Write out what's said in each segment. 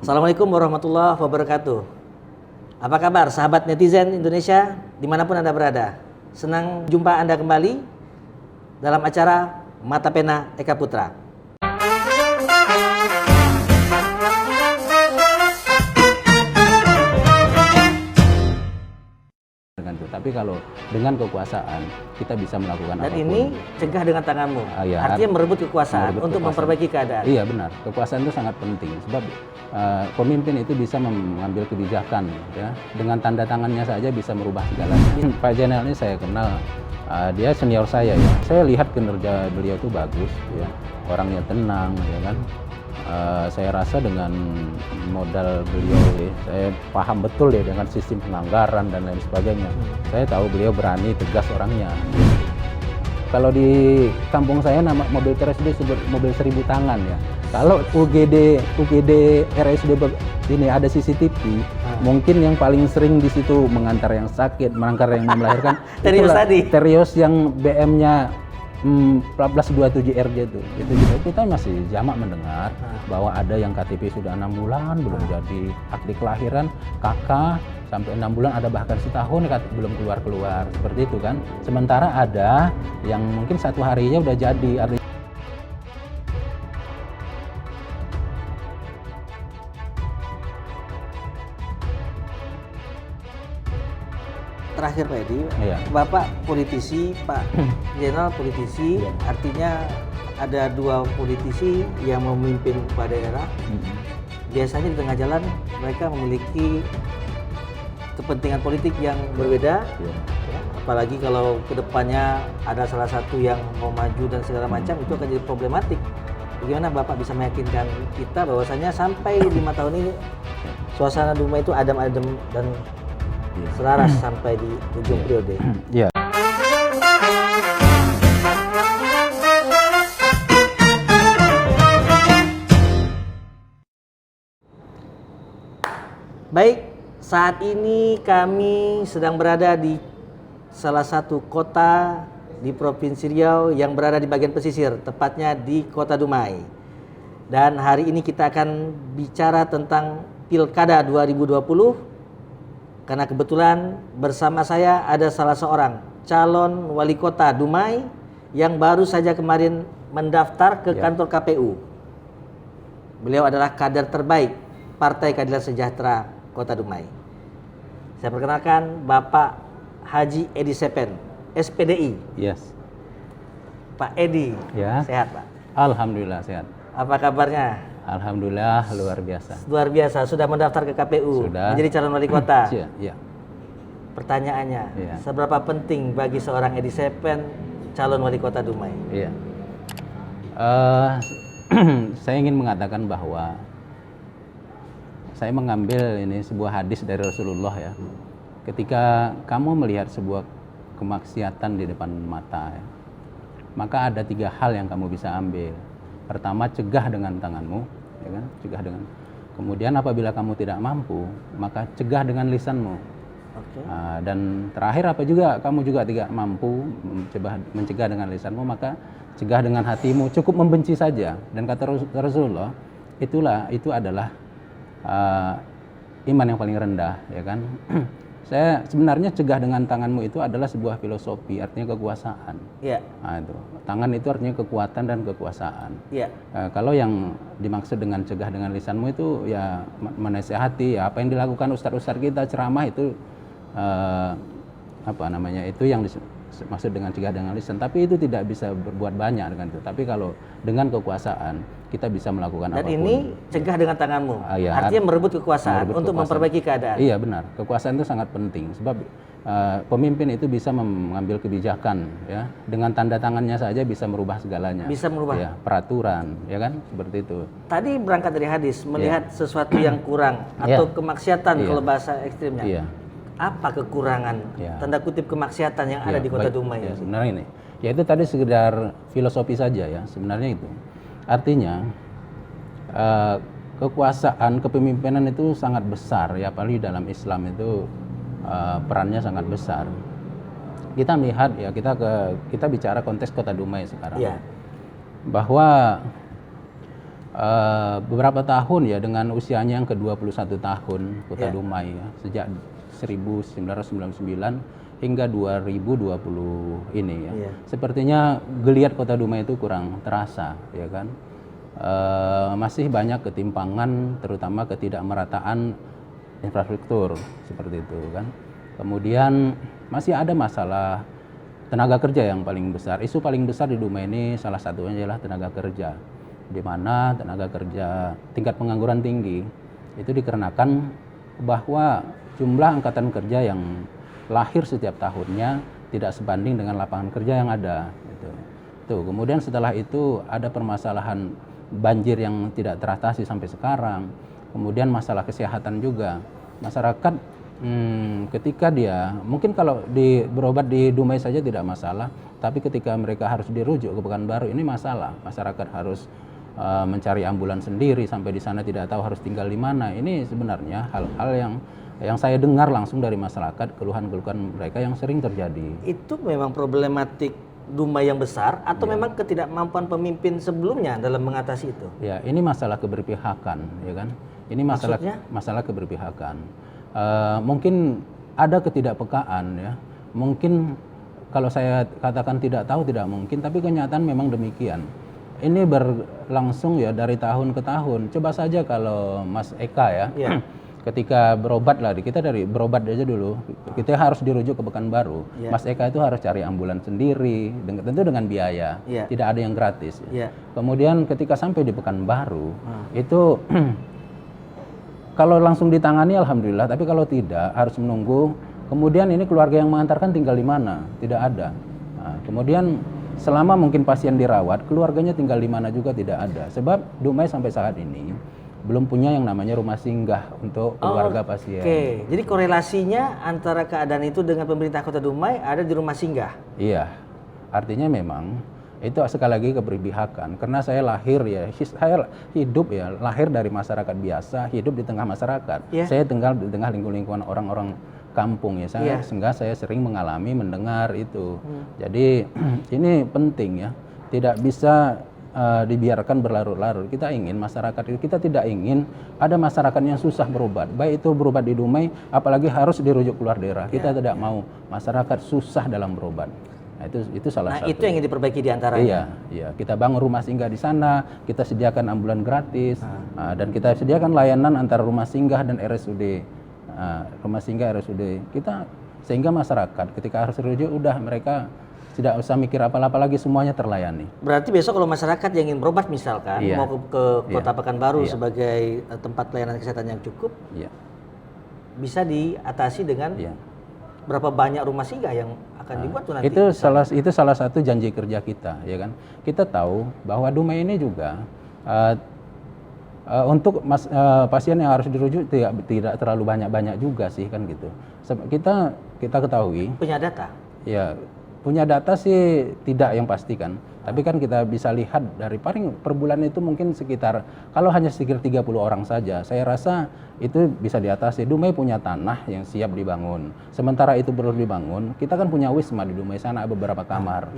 Assalamualaikum warahmatullahi wabarakatuh. Apa kabar sahabat netizen Indonesia dimanapun Anda berada? Senang jumpa Anda kembali dalam acara Mata Pena Eka Putra. Tapi kalau dengan kekuasaan kita bisa melakukan Dan apapun. ini cegah dengan tanganmu. Iya, Artinya merebut kekuasaan untuk memperbaiki keadaan. Iya benar, kekuasaan itu sangat penting sebab pemimpin itu bisa mengambil kebijakan, ya, dengan tanda tangannya saja bisa merubah segalanya. Pak Jenderal ini saya kenal, dia senior saya ya. Saya lihat kinerja beliau itu bagus, ya, orangnya tenang, ya kan. Saya rasa dengan modal beliau, ya, saya paham betul ya dengan sistem penganggaran dan lain sebagainya. Saya tahu beliau berani, tegas orangnya. Kalau di kampung saya nama mobil RSUD disebut mobil 1000 tangan ya. Kalau UGD RSUD ini ada CCTV, mungkin yang paling sering di situ mengantar yang sakit, mengantar yang mau melahirkan. Terios tadi. Terios yang BM-nya 1427 RJ itu juga kita masih jamak mendengar bahwa ada yang KTP sudah 6 bulan belum jadi akte kelahiran, kakak sampai 6 bulan, ada bahkan setahun belum keluar seperti itu kan. Sementara ada yang mungkin 1 harinya udah jadi. Terakhir Pak Edi, Iya. Bapak politisi, Pak Jenderal politisi, artinya ada 2 politisi yang memimpin pada daerah. Biasanya di tengah jalan mereka memiliki kepentingan politik yang berbeda, ya, apalagi kalau kedepannya ada salah satu yang mau maju dan segala macam, itu akan jadi problematik. Bagaimana Bapak bisa meyakinkan kita bahwasanya sampai 5 tahun ini suasana Dumai itu adem-adem dan selaras sampai di ujung periode? Ya. Baik, saat ini kami sedang berada di salah satu kota di Provinsi Riau yang berada di bagian pesisir, tepatnya di Kota Dumai. Dan hari ini kita akan bicara tentang Pilkada 2020. Karena kebetulan bersama saya ada salah seorang calon wali kota Dumai yang baru saja kemarin mendaftar ke kantor KPU. Beliau adalah kader terbaik Partai Keadilan Sejahtera Kota Dumai. Saya perkenalkan Bapak Haji Edi Sepen, SPDI. Yes. Pak Edi, Ya. sehat Pak? Alhamdulillah sehat. Apa kabarnya? Alhamdulillah luar biasa. Luar biasa, sudah mendaftar ke KPU, Sudah. menjadi calon wali kota. Ya. Pertanyaannya, Iya. seberapa penting bagi seorang Edi Sepen calon wali kota Dumai? Iya. Saya ingin mengatakan bahwa saya mengambil ini sebuah hadis dari Rasulullah ya. Ketika kamu melihat sebuah kemaksiatan di depan mata, ya, maka ada 3 hal yang kamu bisa ambil. Pertama, cegah dengan tanganmu, ya kan? Cegah dengan. Kemudian apabila kamu tidak mampu, maka cegah dengan lisanmu. Dan terakhir kamu juga tidak mampu mencegah dengan lisanmu, maka cegah dengan hatimu. Cukup membenci saja. Dan kata Rasulullah, itu adalah iman yang paling rendah, ya kan? Saya sebenarnya cegah dengan tanganmu itu adalah sebuah filosofi, artinya kekuasaan. Iya. Nah, itu. Tangan itu artinya kekuatan dan kekuasaan. Iya. Kalau yang dimaksud dengan cegah dengan lisanmu itu ya menasihati, ya, apa yang dilakukan ustadz-ustadz kita ceramah itu itu yang dimaksud dengan cegah dengan lisan. Tapi itu tidak bisa berbuat banyak dengan itu. Tapi kalau dengan kekuasaan kita bisa melakukan Dan apapun. ini cegah dengan tanganmu, Ya, artinya merebut kekuasaan untuk memperbaiki keadaan. Iya benar, kekuasaan itu sangat penting sebab pemimpin itu bisa mengambil kebijakan, ya, dengan tanda tangannya saja bisa merubah segalanya. Bisa merubah. Ya, peraturan, ya kan, seperti itu. Tadi berangkat dari hadis, melihat sesuatu yang kurang atau kemaksiatan kalau bahasa ekstrimnya. Iya. Apa kekurangan, tanda kutip kemaksiatan yang ada di Kota Dumai? Ya, sebenarnya ini, ya itu tadi sekedar filosofi saja ya, sebenarnya itu. Artinya kekuasaan kepemimpinan itu sangat besar ya, apalagi dalam Islam itu perannya sangat besar. Kita melihat ya, kita bicara konteks Kota Dumai sekarang. Ya. Bahwa beberapa tahun ya dengan usianya yang ke-21 tahun Kota Dumai ya, sejak 1999 hingga 2020 ini ya. Sepertinya geliat Kota Dumai itu kurang terasa ya kan. Masih banyak ketimpangan terutama ketidakmerataan infrastruktur seperti itu kan. Kemudian masih ada masalah tenaga kerja yang paling besar. Isu paling besar di Dumai ini salah satunya adalah tenaga kerja, di mana tenaga kerja tingkat pengangguran tinggi itu dikarenakan bahwa jumlah angkatan kerja yang lahir setiap tahunnya tidak sebanding dengan lapangan kerja yang ada. Gitu. Tuh, kemudian setelah itu ada permasalahan banjir yang tidak teratasi sampai sekarang. Kemudian masalah kesehatan juga. Masyarakat ketika dia, mungkin kalau berobat di Dumai saja tidak masalah, tapi ketika mereka harus dirujuk ke Pekanbaru ini masalah. Masyarakat harus mencari ambulans sendiri, sampai di sana tidak tahu harus tinggal di mana. Ini sebenarnya hal-hal yang saya dengar langsung dari masyarakat, keluhan-keluhan mereka yang sering terjadi. Itu memang problematik Dumai yang besar atau memang ketidakmampuan pemimpin sebelumnya dalam mengatasi itu? Ya, ini masalah keberpihakan, ya kan? Ini masalah keberpihakan. Mungkin ada ketidakpekaan, ya. Mungkin kalau saya katakan tidak tahu tidak mungkin, tapi kenyataan memang demikian. Ini berlangsung ya dari tahun ke tahun. Coba saja kalau Mas Eka ya. Ketika berobat lah, kita dari berobat aja dulu, kita harus dirujuk ke Pekanbaru. Mas Eka itu harus cari ambulans sendiri, tentu dengan biaya, tidak ada yang gratis. Kemudian ketika sampai di Pekanbaru, itu kalau langsung ditangani alhamdulillah, tapi kalau tidak harus menunggu. Kemudian ini keluarga yang mengantarkan tinggal di mana? Tidak ada. Nah, kemudian selama mungkin pasien dirawat, keluarganya tinggal di mana juga tidak ada. Sebab Dumai sampai saat ini belum punya yang namanya rumah singgah untuk keluarga pasien. Oke, jadi korelasinya antara keadaan itu dengan pemerintah Kota Dumai ada di rumah singgah? Iya, artinya memang itu sekali lagi keberpihakan. Karena saya lahir ya, saya hidup ya, lahir dari masyarakat biasa, hidup di tengah masyarakat. Saya tinggal di tengah lingkungan orang-orang kampung ya, sehingga saya sering mengalami, mendengar itu. Jadi ini penting ya, tidak bisa dibiarkan berlarut-larut. Kita ingin masyarakat itu, kita tidak ingin ada masyarakat yang susah berobat, baik itu berobat di Dumai, apalagi harus dirujuk keluar daerah. Kita tidak mau masyarakat susah dalam berobat. Nah, itu salah satu. Itu yang ingin diperbaiki di antaranya. Iya. Kita bangun rumah singgah di sana, kita sediakan ambulan gratis, dan kita sediakan layanan antara rumah singgah dan RSUD. Rumah singgah RSUD kita, sehingga masyarakat ketika harus dirujuk udah mereka tidak usah mikir apa-apa lagi, semuanya terlayani. Berarti besok kalau masyarakat yang ingin berobat misalkan mau ke Kota Pekanbaru sebagai tempat pelayanan kesehatan yang cukup, bisa diatasi dengan berapa banyak rumah singgah yang akan dibuat tuh nanti? Itu salah satu janji kerja kita, ya kan? Kita tahu bahwa Dumai ini juga untuk pasien yang harus dirujuk tidak terlalu banyak juga sih kan gitu. Kita ketahui. Punya data? Ya. Punya data sih tidak yang pasti kan, tapi kan kita bisa lihat dari paling per bulan itu mungkin sekitar, kalau hanya sekitar 30 orang saja, saya rasa itu bisa diatasi. Dumai punya tanah yang siap dibangun, sementara itu perlu dibangun, kita kan punya Wisma di Dumai sana beberapa kamar.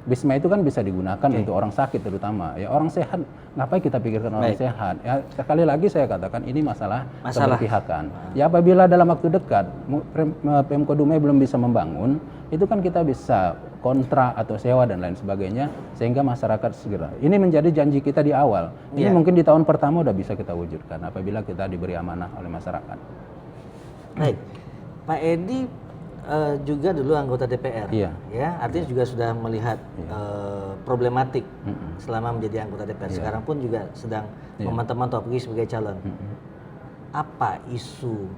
Wisma itu kan bisa digunakan untuk orang sakit terutama. Ya orang sehat, ngapain kita pikirkan orang sehat? Ya sekali lagi saya katakan ini masalah keberpihakan. Ya apabila dalam waktu dekat Pemko Dumai belum bisa membangun, itu kan kita bisa kontrak atau sewa dan lain sebagainya, sehingga masyarakat segera. Ini menjadi janji kita di awal. Ini mungkin di tahun pertama udah bisa kita wujudkan apabila kita diberi amanah oleh masyarakat. Baik, Pak Edi juga dulu anggota DPR, ya, artinya juga sudah melihat problematik selama menjadi anggota DPR. Sekarang pun juga sedang memantau-mantau pergi sebagai calon. Apa isu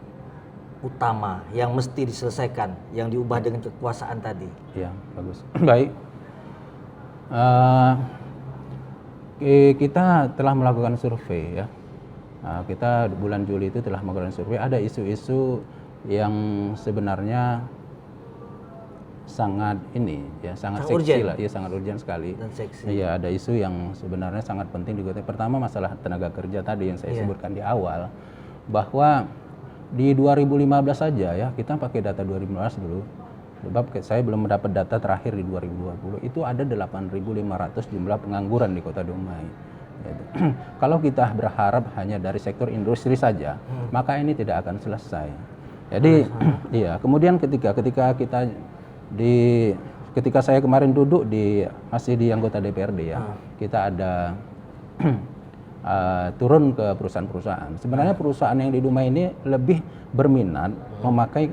utama yang mesti diselesaikan, yang diubah dengan kekuasaan tadi? Ya, bagus. Baik. Kita telah melakukan survei ya. Kita bulan Juli itu telah melakukan survei. Ada isu-isu yang sebenarnya sangat sangat seksi lah, sangat urgent sekali. Iya, ada isu yang sebenarnya sangat penting dikutip. Pertama masalah tenaga kerja tadi yang saya sebutkan di awal, bahwa di 2015 saja ya, kita pakai data 2015 dulu. Sebab saya belum mendapat data terakhir di 2020, itu ada 8.500 jumlah pengangguran di Kota Dumai. Gitu. Kalau kita berharap hanya dari sektor industri saja, maka ini tidak akan selesai. Jadi, iya. Kemudian ketika kita ketika saya kemarin duduk masih di anggota DPRD ya, kita ada turun ke perusahaan-perusahaan. Sebenarnya perusahaan yang di Dumai ini lebih berminat memakai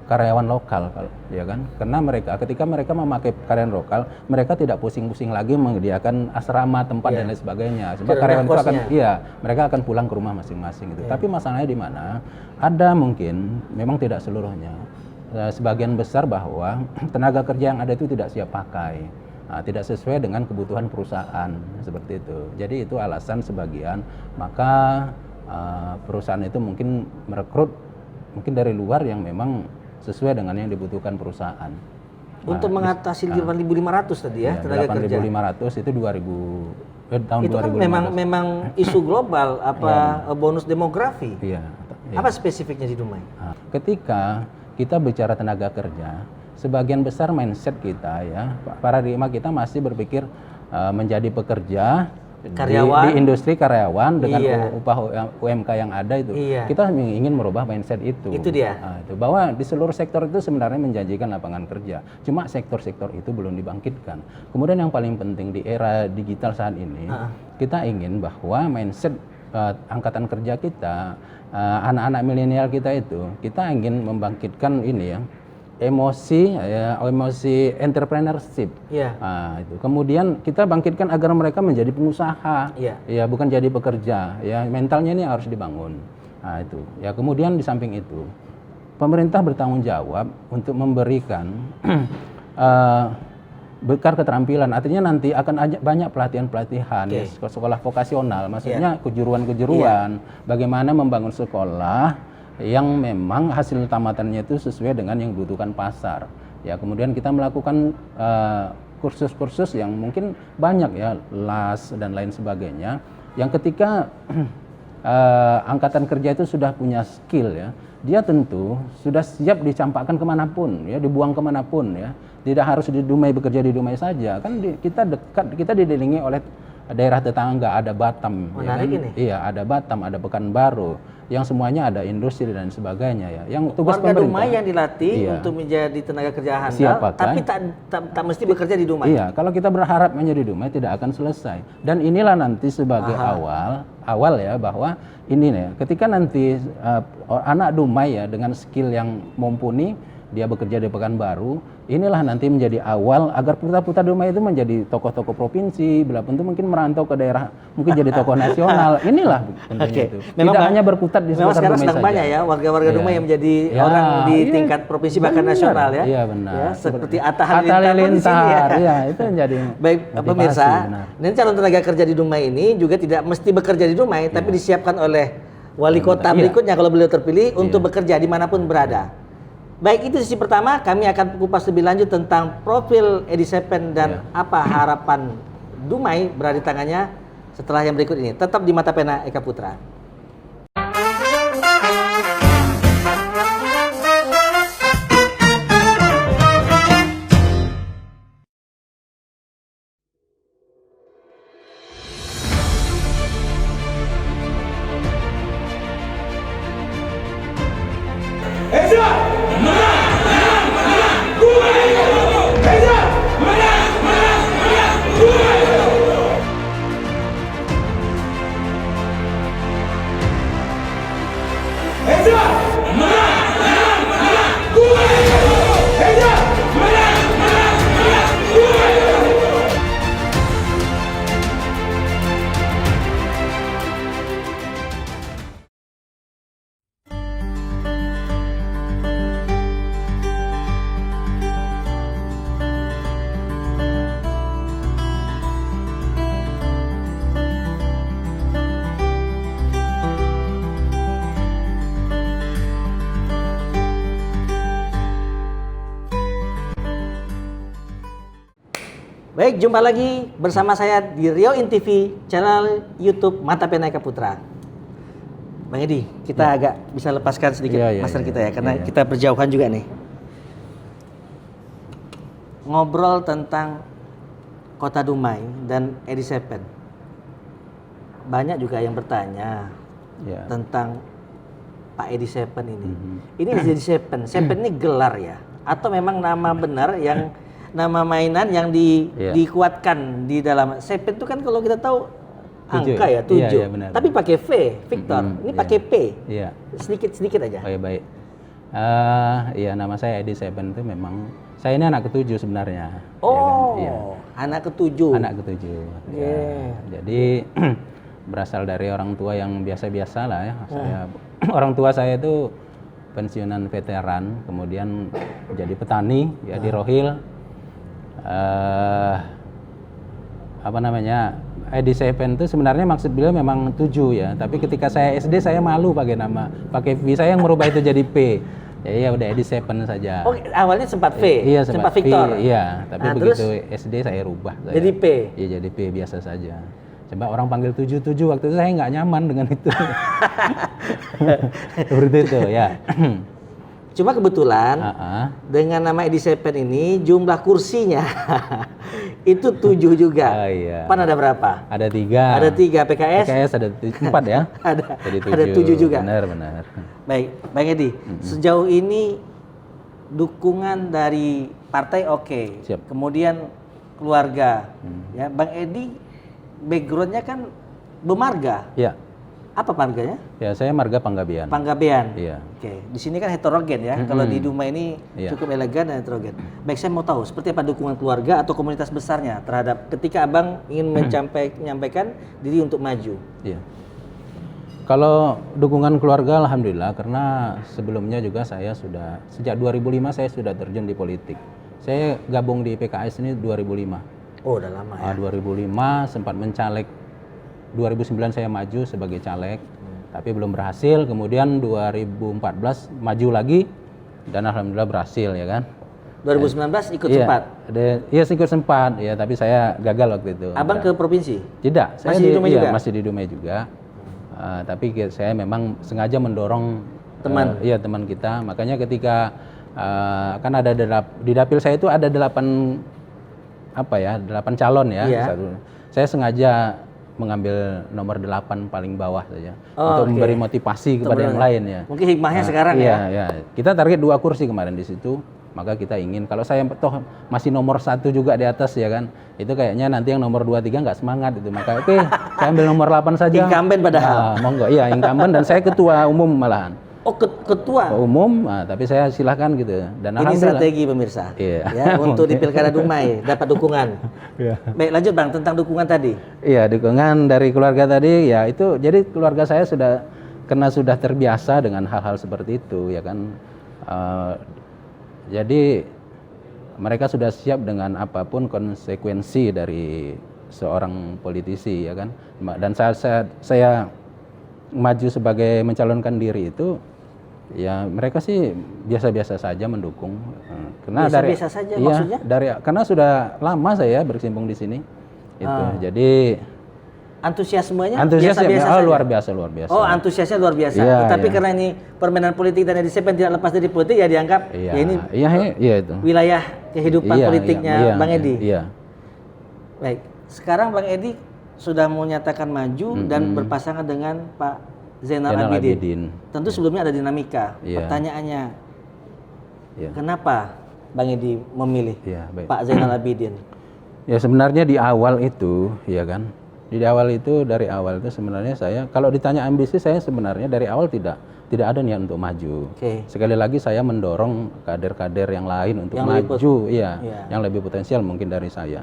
karyawan lokal, ya kan? Karena ketika mereka memakai karyawan lokal, mereka tidak pusing-pusing lagi menyediakan asrama, tempat dan lain sebagainya. Sebab karyawan itu mereka akan pulang ke rumah masing-masing gitu. Tapi masalahnya di mana? Ada mungkin, memang tidak seluruhnya. Sebagian besar bahwa tenaga kerja yang ada itu tidak siap pakai. Tidak sesuai dengan kebutuhan perusahaan seperti itu. Jadi itu alasan sebagian. Maka perusahaan itu mungkin merekrut mungkin dari luar yang memang sesuai dengan yang dibutuhkan perusahaan. Untuk mengatasi 8.500 tadi ya, tenaga kerja. 8.500 itu tahun itu 2015. Kan memang isu global bonus demografi. Iya. Apa spesifiknya di Dumai? Ketika kita bicara tenaga kerja, sebagian besar mindset kita ya, paradigma kita masih berpikir menjadi pekerja karyawan di industri karyawan dengan upah UMK yang ada itu. Kita ingin merubah mindset itu. Itu dia. Itu bahwa di seluruh sektor itu sebenarnya menjanjikan lapangan kerja. Cuma sektor-sektor itu belum dibangkitkan. Kemudian yang paling penting di era digital saat ini, kita ingin bahwa mindset angkatan kerja kita, anak-anak milenial kita itu, kita ingin membangkitkan ini ya, emosi entrepreneurship. Itu. Kemudian kita bangkitkan agar mereka menjadi pengusaha, ya bukan jadi pekerja. Ya mentalnya ini harus dibangun. Itu. Ya kemudian di samping itu, pemerintah bertanggung jawab untuk memberikan bekal keterampilan. Artinya nanti akan banyak pelatihan-pelatihan, sekolah vokasional. Maksudnya kejuruan-kejuruan. Bagaimana membangun sekolah yang memang hasil tamatannya itu sesuai dengan yang dibutuhkan pasar. Ya, kemudian kita melakukan kursus-kursus yang mungkin banyak ya, las dan lain sebagainya. Yang ketika angkatan kerja itu sudah punya skill ya, dia tentu sudah siap dicampakkan kemanapun ya, dibuang kemanapun ya. Tidak harus di Dumai, bekerja di Dumai saja. Kan kita dekat, kita dikelilingi oleh daerah tetangga, ada Batam. Menarik ya kan? Ini. Iya, ada Batam, ada Pekanbaru, yang semuanya ada industri dan sebagainya ya. Yang tugas warga pemerintah Dumai yang dilatih untuk menjadi tenaga kerja handal, tapi tak mesti bekerja di Dumai. Iya, kalau kita berharap menjadi Dumai tidak akan selesai. Dan inilah nanti sebagai awal ya, bahwa ini ya, ketika nanti anak Dumai ya dengan skill yang mumpuni, dia bekerja di Pekanbaru, inilah nanti menjadi awal agar putra-putra Dumai itu menjadi tokoh-tokoh provinsi, bila pun itu mungkin merantau ke daerah, mungkin jadi tokoh nasional. Inilah pentingnya itu. Tidak hanya berkutat di sekitar Dumai saja. Memang sekarang sedang banyak ya warga-warga Dumai yang menjadi orang di tingkat provinsi bahkan nasional ya. Iya benar. Ya, seperti Atta Halilintar ya, itu menjadi. Baik pemirsa, ini calon tenaga kerja di Dumai ini juga tidak mesti bekerja di Dumai, tapi disiapkan oleh wali kota berikutnya kalau beliau terpilih untuk bekerja dimanapun berada. Baik, itu sisi pertama. Kami akan kupas lebih lanjut tentang profil Edi Sepen dan apa harapan Dumai berada di tangannya setelah yang berikut ini. Tetap di Mata Pena Eka Putra. Baik, jumpa lagi bersama saya di Rio In TV, channel YouTube Mata Pena Eka Putra. Bang Edi, kita agak bisa lepaskan sedikit master kita ya, karena kita berjauhan juga nih. Ngobrol tentang Kota Dumai dan Edi Sepen. banyak juga yang bertanya Ya. tentang Pak Edi Sepen ini. Ini Edi Sepen. Sepen ini gelar ya? Atau memang nama benar yang nama mainan yang dikuatkan di dalam Sepen itu kan kalau kita tahu angka ya 7. Iya, benar. Tapi pakai V, Victor. Ini pakai P. Iya. Sedikit aja. Oh ya baik. Iya nama saya Edi Sepen itu memang saya ini anak ketujuh sebenarnya. Oh, ya kan? Iya. anak ketujuh. Anak ketujuh. Ya. Jadi berasal dari orang tua yang biasa-biasa lah ya. Orang tua saya itu pensiunan veteran, kemudian jadi petani ya di Rohil. Apa namanya? Edi Sepen itu sebenarnya maksud beliau memang 7 ya. Tapi ketika saya SD saya malu pakai V, saya yang merubah itu jadi P. Ya udah Edi Sepen saja. Oh, awalnya sempat V. Iya, sempat V, Victor. iya, tapi begitu SD saya rubah. Jadi P. Iya, jadi P biasa saja. Coba orang panggil 77 waktu itu saya nggak nyaman dengan itu. Seperti itu ya. Cuma kebetulan dengan nama Edi Sepen ini jumlah kursinya itu 7 juga. Oh, iya. Pan ada berapa? Ada 3. Ada 3 PKS. PKS ada 4 ya. Ada 7 juga. Benar. Baik, Bang Edi. Sejauh ini dukungan dari partai oke. Siap. Kemudian keluarga. Ya, Bang Edi backgroundnya kan bermarga. Iya. Apa marganya? Ya, saya marga Panggabean. Panggabean. Iya. Oke, di sini kan heterogen ya. Kalau di Duma ini cukup elegan dan heterogen. Baik, saya mau tahu seperti apa dukungan keluarga atau komunitas besarnya terhadap ketika Abang ingin menyampaikan diri untuk maju. Iya. Kalau dukungan keluarga alhamdulillah karena sebelumnya juga saya sudah sejak 2005 saya sudah terjun di politik. Saya gabung di PKS ini 2005. Oh, udah lama ya. 2005 sempat mencaleg. 2009 saya maju sebagai caleg, tapi belum berhasil. Kemudian 2014 maju lagi dan alhamdulillah berhasil ya kan. 2019 ikut sempat. Iya ikut sempat ya, tapi saya gagal waktu itu. Abang ke provinsi? Tidak, saya masih di Dumai juga. Masih di Dumai juga. Tapi saya memang sengaja mendorong teman kita. Makanya ketika kan ada di dapil saya itu ada 8 calon ya. Iya. Saya sengaja mengambil nomor 8 paling bawah saja untuk memberi motivasi kepada yang lain ya. Mungkin hikmahnya sekarang ya. Iya. Kita target 2 kursi kemarin di situ. Maka kita ingin kalau saya toh masih nomor 1 juga di atas ya kan. Itu kayaknya nanti yang nomor 2 3 nggak semangat itu. Maka saya ambil nomor 8 saja. Incumbent padahal. Monggo. Iya, incumbent dan saya ketua umum malahan. Oh, ketua umum, tapi saya silahkan gitu. Dan ini strategi pemirsa, ya, untuk di Pilkada Dumai dapat dukungan. Baik, lanjut Bang tentang dukungan tadi. Iya, dukungan dari keluarga tadi, ya itu. Jadi keluarga saya sudah terbiasa dengan hal-hal seperti itu, ya kan. Jadi mereka sudah siap dengan apapun konsekuensi dari seorang politisi, ya kan. Dan saya maju sebagai mencalonkan diri itu. Ya mereka sih biasa-biasa saja mendukung. Karena biasa saja maksudnya? Karena sudah lama saya berkecimpung di sini. Itu. Jadi antusiasmenya biasa-biasa saja. luar biasa. Oh, antusiasnya luar biasa. Ya, tapi karena ini permainan politik dan Edi Sepen tidak lepas dari politik ya dianggap ini itu. Wilayah kehidupan politiknya Bang Edi. Iya. Baik, sekarang Bang Edi sudah menyatakan maju dan berpasangan dengan Pak Zainal Abidin. Tentu sebelumnya ada dinamika. Pertanyaannya, kenapa Bang Edi memilih Pak Zainal Abidin? Ya sebenarnya di awal itu, ya kan, dari awal itu sebenarnya saya, kalau ditanya ambisi saya sebenarnya dari awal tidak ada niat untuk maju. Sekali lagi saya mendorong kader-kader yang lain untuk maju, yang lebih potensial mungkin dari saya.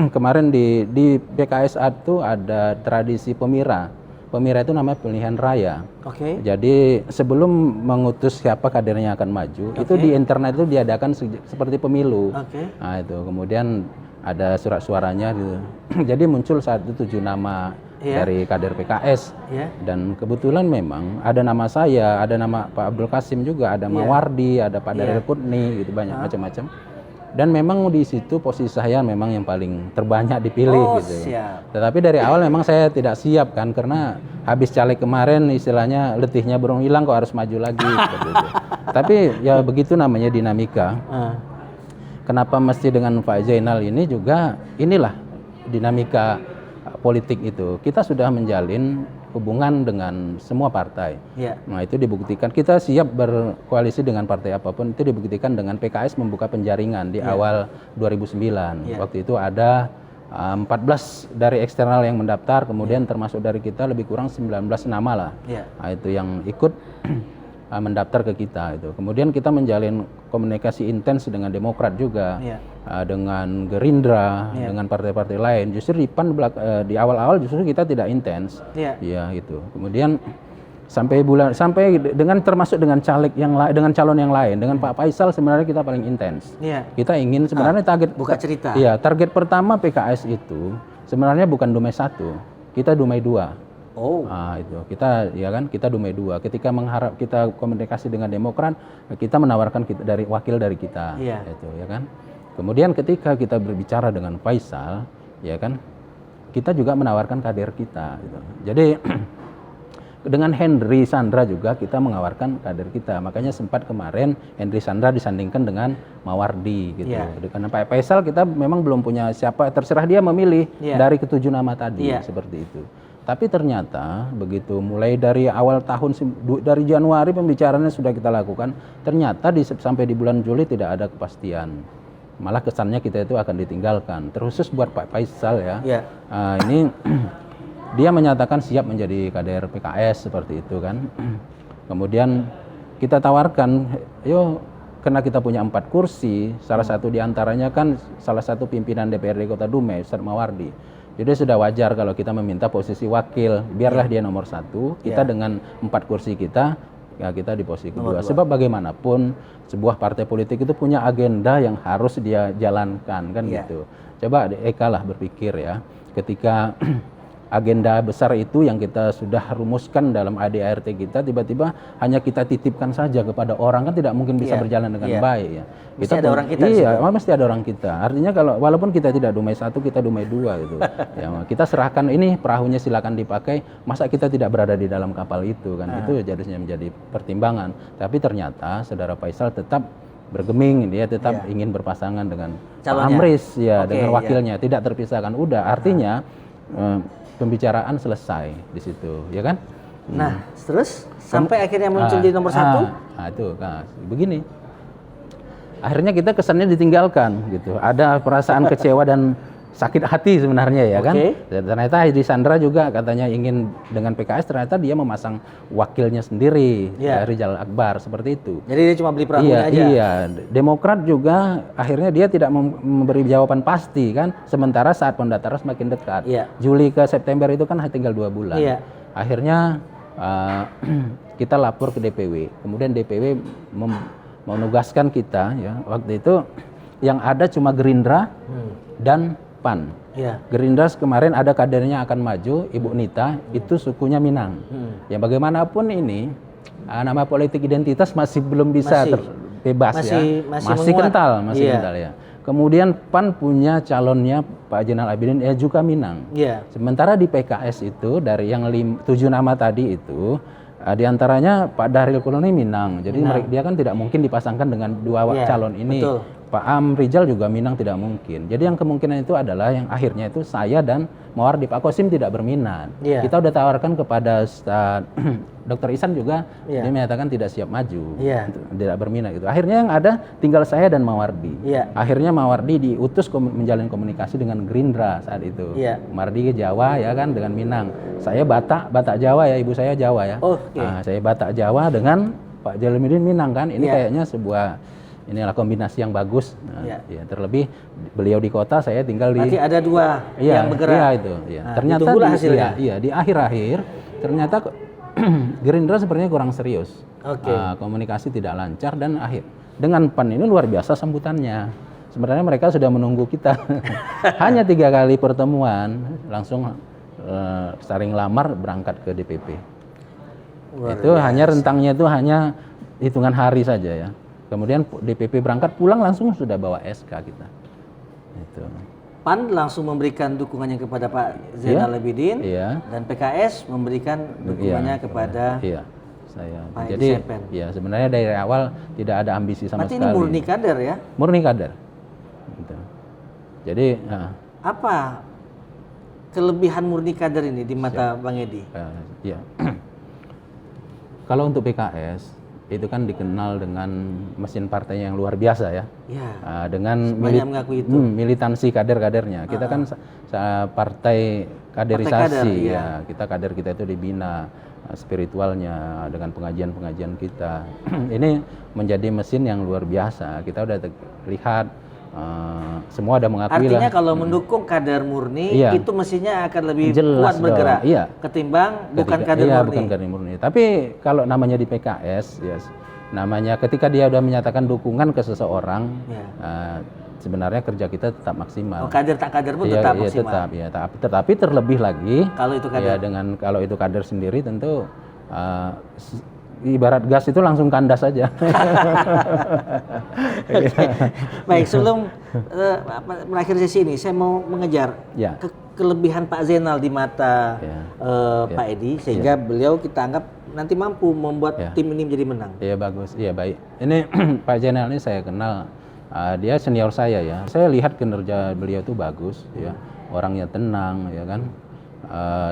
Kemarin di PKS itu ada tradisi pemira. Pemira itu namanya pemilihan raya. Jadi sebelum mengutus siapa kadernya akan maju, itu di internet itu diadakan seperti pemilu. Nah itu kemudian ada surat suaranya gitu. Jadi muncul saat itu 7 nama dari kader PKS. Dan kebetulan memang ada nama saya, ada nama Pak Abdul Kasim juga, ada Mawardi, ada Pak Daryl Putni, gitu banyak macam-macam. Dan memang di situ posisi saya memang yang paling terbanyak dipilih gitu. Tetapi dari awal memang saya tidak siap kan, karena habis caleg kemarin istilahnya letihnya belum hilang kok harus maju lagi seperti itu. Tapi ya begitu namanya dinamika. Kenapa mesti dengan Pak Zainal ini juga inilah dinamika politik itu, kita sudah menjalin hubungan dengan semua partai. Ya. Nah, itu dibuktikan kita siap berkoalisi dengan partai apapun, itu dibuktikan dengan PKS membuka penjaringan di awal 2009. Waktu itu ada 14 dari eksternal yang mendaftar, kemudian termasuk dari kita lebih kurang 19 nama lah. Nah, itu yang ikut mendaftar ke kita itu. Kemudian kita menjalin komunikasi intens dengan Demokrat juga, dengan Gerindra, dengan partai-partai lain. Justru di PAN di awal-awal justru kita tidak intens. Ya itu. Kemudian sampai dengan termasuk dengan caleg yang lain, dengan calon yang lain, dengan Pak Faisal sebenarnya kita paling intens. Kita ingin sebenarnya target buka cerita. Iya, target pertama PKS itu sebenarnya bukan Dumai 1, kita Dumai 2. Nah, itu kita Dumai 2. Ketika kita komunikasi dengan Demokrat, kita menawarkan wakil dari kita, itu ya kan. Kemudian ketika kita berbicara dengan Faisal, ya kan, kita juga menawarkan kader kita. Gitu. Jadi dengan Henry Sandra juga kita menawarkan kader kita. Makanya sempat kemarin Henry Sandra disandingkan dengan Mawardi, gitu. Karena Pak Faisal kita memang belum punya siapa, terserah dia memilih dari ketujuh nama tadi, seperti itu. Tapi ternyata begitu mulai dari awal tahun, dari Januari pembicaraannya sudah kita lakukan, ternyata sampai di bulan Juli tidak ada kepastian. Malah kesannya kita itu akan ditinggalkan. Terkhusus buat Pak Faisal ya. Ini dia menyatakan siap menjadi kader PKS seperti itu kan. Kemudian kita tawarkan, yuk, karena kita punya 4 kursi, salah satu diantaranya kan salah satu pimpinan DPRD Kota Dumai, Ustadz Mawardi. Jadi sudah wajar kalau kita meminta posisi wakil, biarlah dia nomor 1, kita dengan 4 kursi kita, ya kita di posisi kedua. Sebab bagaimanapun sebuah partai politik itu punya agenda yang harus dia jalankan kan gitu. Coba Eka lah berpikir ya, ketika agenda besar itu yang kita sudah rumuskan dalam ADART kita, tiba-tiba hanya kita titipkan saja kepada orang, kan tidak mungkin bisa berjalan dengan baik ya. Mesti ada orang kita. Mesti ada orang kita. Artinya kalau walaupun kita tidak Dumai 1, kita Dumai 2 gitu. Ya, kita serahkan ini perahunya silakan dipakai, masa kita tidak berada di dalam kapal itu kan. Itu harusnya menjadi pertimbangan. Tapi ternyata Saudara Faisal tetap bergeming, dia tetap ingin berpasangan dengan Pak Amris ya, dengan wakilnya, tidak terpisahkan. Udah, artinya pembicaraan selesai di situ, ya kan? Nah, terus sampai akhirnya muncul di nomor 1. Begini. Akhirnya kita kesannya ditinggalkan, gitu. Ada perasaan kecewa dan sakit hati sebenarnya ya kan. Ternyata Henry Sandra juga katanya ingin dengan PKS, ternyata dia memasang wakilnya sendiri, Rizal Akbar, seperti itu. Jadi dia cuma beli perahunya aja. Iya, Demokrat juga akhirnya dia tidak memberi jawaban pasti kan, sementara saat pendaftaran semakin dekat. Juli ke September itu kan tinggal 2 bulan. Akhirnya kita lapor ke DPW, kemudian DPW menugaskan kita ya, waktu itu yang ada cuma Gerindra dan PAN. Gerindra kemarin ada kadernya akan maju, Ibu Nita, itu sukunya Minang. Ya bagaimanapun ini nama politik identitas masih belum bisa bebas masih kental ya. Kemudian PAN punya calonnya Pak Zainal Abidin ya juga Minang. Sementara di PKS itu dari yang 7 nama tadi itu diantaranya Pak Dahril Kuloni Minang. Jadi dia kan tidak mungkin dipasangkan dengan 2 calon ini. Pak Am Rizal juga Minang tidak mungkin. Jadi yang kemungkinan itu adalah yang akhirnya itu saya dan Mawardi. Pak Kosim tidak berminat. Kita udah tawarkan kepada Dr. Ihsan juga, dia menyatakan tidak siap maju, tidak berminat gitu. Akhirnya yang ada tinggal saya dan Mawardi. Akhirnya Mawardi diutus menjalin komunikasi dengan Gerindra saat itu. Mawardi ke Jawa ya kan dengan Minang. Saya Batak Jawa ya, ibu saya Jawa ya. Nah, saya Batak Jawa dengan Pak Jalaluddin Minang kan. Ini kayaknya inilah kombinasi yang bagus. Terlebih beliau di kota, saya tinggal di. Berarti ada 2 yang bergerak. Iya itu. Nah, ternyata hasilnya. Di akhir-akhir ternyata Gerindra sepertinya kurang serius. Komunikasi tidak lancar dan dengan PAN ini luar biasa sambutannya. Sebenarnya mereka sudah menunggu kita. Hanya 3 kali pertemuan langsung saling lamar berangkat ke DPP. Hanya rentangnya itu hanya hitungan hari saja ya. Kemudian DPP berangkat pulang langsung sudah bawa SK kita. Itu. PAN langsung memberikan dukungannya kepada Pak Zainal Abidin dan PKS memberikan dukungannya kepada saya. Pak Jadi Sepen. Sebenarnya dari awal tidak ada ambisi sama sekali. Berarti ini murni kader ya? Murni kader. Gitu. Jadi apa kelebihan murni kader ini di mata Bang Edi? Ya. Kalau untuk PKS itu kan dikenal dengan mesin partainya yang luar biasa ya. Ya. Dengan banyak mengakui itu. militansi kader-kadernya. Kita kan partai kaderisasi kader, ya. Kita kita itu dibina spiritualnya dengan pengajian-pengajian kita. Ini menjadi mesin yang luar biasa. Kita udah lihat semua ada mengakui. Artinya kalau mendukung kader murni itu mesinnya akan lebih jelas kuat bergerak bukan ketimbang bukan kader murni. Tapi kalau namanya di PKS, namanya ketika dia udah menyatakan dukungan ke seseorang, sebenarnya kerja kita tetap maksimal. Kader tak kader pun tetap maksimal. Tetapi terlebih lagi kalau itu kader. Kalau itu kader sendiri tentu ibarat gas itu langsung kandas saja. Baik, sebelum mengakhiri sesi ini, saya mau mengejar kelebihan Pak Zainal di mata Pak Edi, sehingga beliau kita anggap nanti mampu membuat tim ini menjadi menang. Iya bagus, iya baik. Ini Pak Zainal ini saya kenal, dia senior saya ya. Saya lihat kinerja beliau itu bagus, ya. Orangnya tenang, ya kan.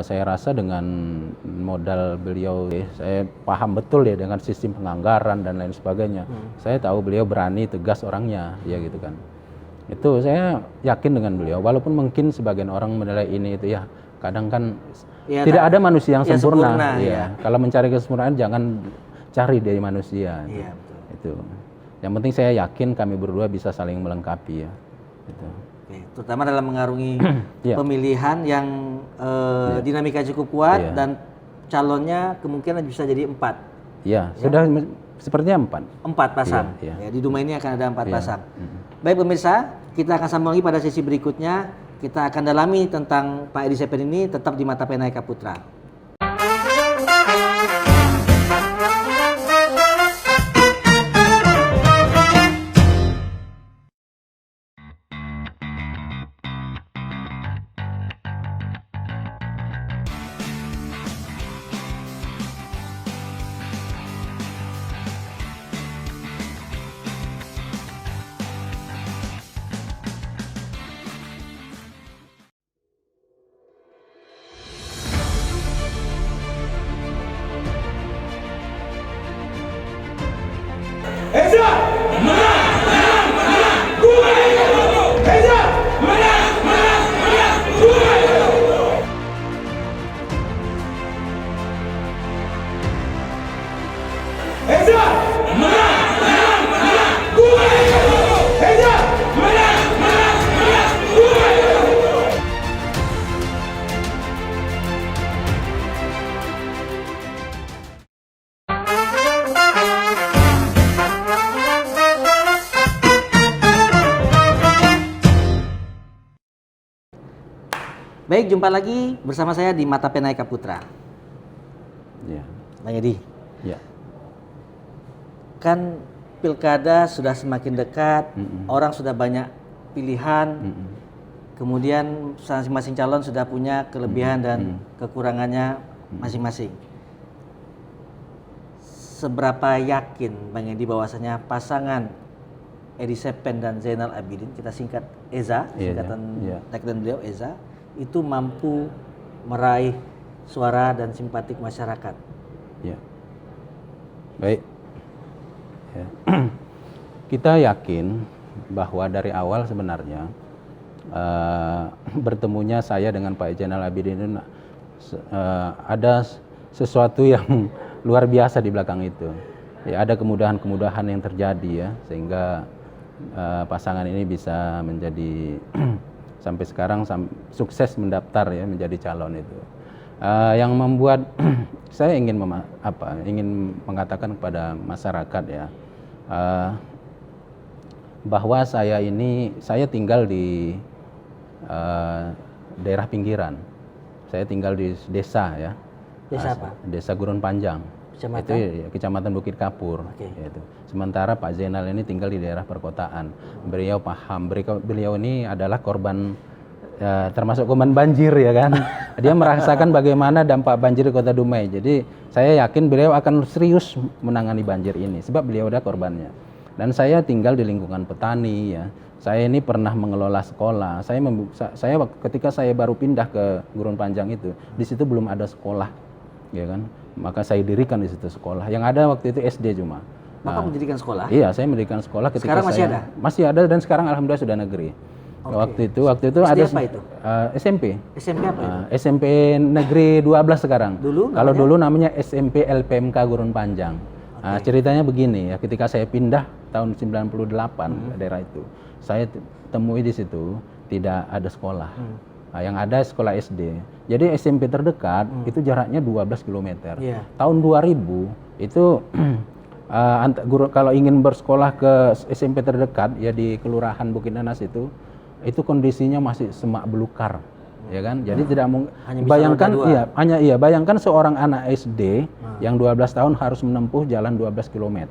Saya rasa dengan modal beliau, saya paham betul ya dengan sistem penganggaran dan lain sebagainya. Saya tahu beliau berani, tegas orangnya, ya gitu kan. Itu saya yakin dengan beliau. Walaupun mungkin sebagian orang menilai ini itu ya, kadang kan tidak ada manusia yang sempurna. Ya. Kalau mencari kesempurnaan jangan cari dari manusia. Iya, betul. Itu. Yang penting saya yakin kami berdua bisa saling melengkapi ya. Itu. Terutama dalam mengarungi pemilihan yang dinamika cukup kuat dan calonnya kemungkinan bisa jadi 4. Iya, sudah sepertinya 4 pasang. Ya, di Duma ini akan ada 4 pasang. Baik pemirsa, kita akan sambung lagi pada sesi berikutnya. Kita akan dalami tentang Pak Edi Septen ini tetap di Mata Pena Eka Putra. Baik, jumpa lagi bersama saya di Mata Pena Eka Putra. Ya. Bang Edi. Ya. Kan pilkada sudah semakin dekat, orang sudah banyak pilihan, kemudian masing-masing calon sudah punya kelebihan dan kekurangannya masing-masing. Seberapa yakin Bang Edi bahwasanya pasangan Edi Septen dan Zainal Abidin, kita singkat EZA, singkatan tagline beliau EZA, itu mampu meraih suara dan simpatik masyarakat? Ya. Baik. Ya. Kita yakin bahwa dari awal sebenarnya bertemunya saya dengan Pak Zainal Abidin itu ada sesuatu yang luar biasa di belakang itu. Ya, ada kemudahan-kemudahan yang terjadi ya, sehingga pasangan ini bisa menjadi sampai sekarang sukses mendaftar ya menjadi calon itu. Yang membuat saya ingin mengatakan kepada masyarakat ya, bahwa saya tinggal di daerah pinggiran. Saya tinggal di desa ya. Desa apa? Desa Gurun Panjang. Kecamatan? Itu ya, Kecamatan Bukit Kapur. Yaitu. Sementara Pak Zainal ini tinggal di daerah perkotaan. Beliau paham. Beliau ini adalah korban termasuk korban banjir ya kan. Dia merasakan bagaimana dampak banjir di Kota Dumai. Jadi saya yakin beliau akan serius menangani banjir ini sebab beliau ada korbannya. Dan saya tinggal di lingkungan petani ya. Saya ini pernah mengelola sekolah. Ketika saya baru pindah ke Gurun Panjang itu, di situ belum ada sekolah, ya kan? Maka saya dirikan di situ sekolah. Yang ada waktu itu SD cuma. Bapak mendirikan sekolah? Iya, saya mendirikan sekolah ketika sekarang masih ada? Masih ada dan sekarang alhamdulillah sudah negeri. Waktu itu SD ada apa itu? SMP. SMP apa itu? SMP Negeri 12 sekarang. Dulu kalau dulu namanya SMP LPMK Gurun Panjang. Ceritanya begini ya, ketika saya pindah tahun 98 daerah itu, saya temui di situ tidak ada sekolah. Yang ada sekolah SD. Jadi SMP terdekat itu jaraknya 12 km. Tahun 2000 itu kalau ingin bersekolah ke SMP terdekat ya di Kelurahan Bukit Nanas itu kondisinya masih semak belukar, ya kan? Jadi tidak bayangkan bayangkan seorang anak SD yang 12 tahun harus menempuh jalan 12 km